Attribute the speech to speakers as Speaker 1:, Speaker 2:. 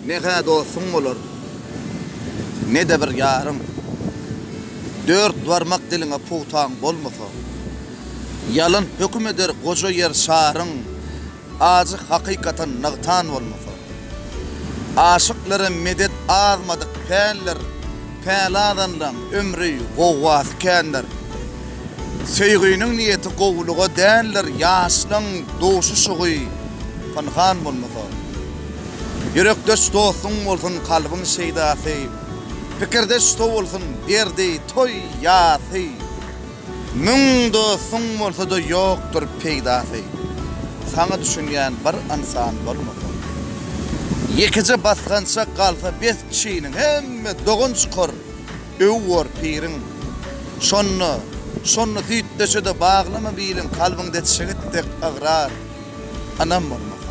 Speaker 1: ne dostun olur, ne de bir yarın. Dört varmak diline putan bolmasa, yalan hüküm eder koca yer şarın, azı hakikaten nağtan olmasa. Aşıkların medet almadık peller, peladandan ömrü qovvaz kendir. Sevginin niyeti qovluğa derler, yaşlın doşu şuğuy, panhan olmasa. Yürekdeş dostun olsun kalbin şeydası, fikirdeş to olsun derdi toy yası. Mün dostun olsa da yoktur peydası. Sana düşünýän bir insan bolmasa. Yekice basgança kalsa 5 kişinin hemme dogun çıkar, öwür pirin. Şonu tüýtdeşe de bağlama bilin, kalbinde çigitdek agrar. Anam bolmasa.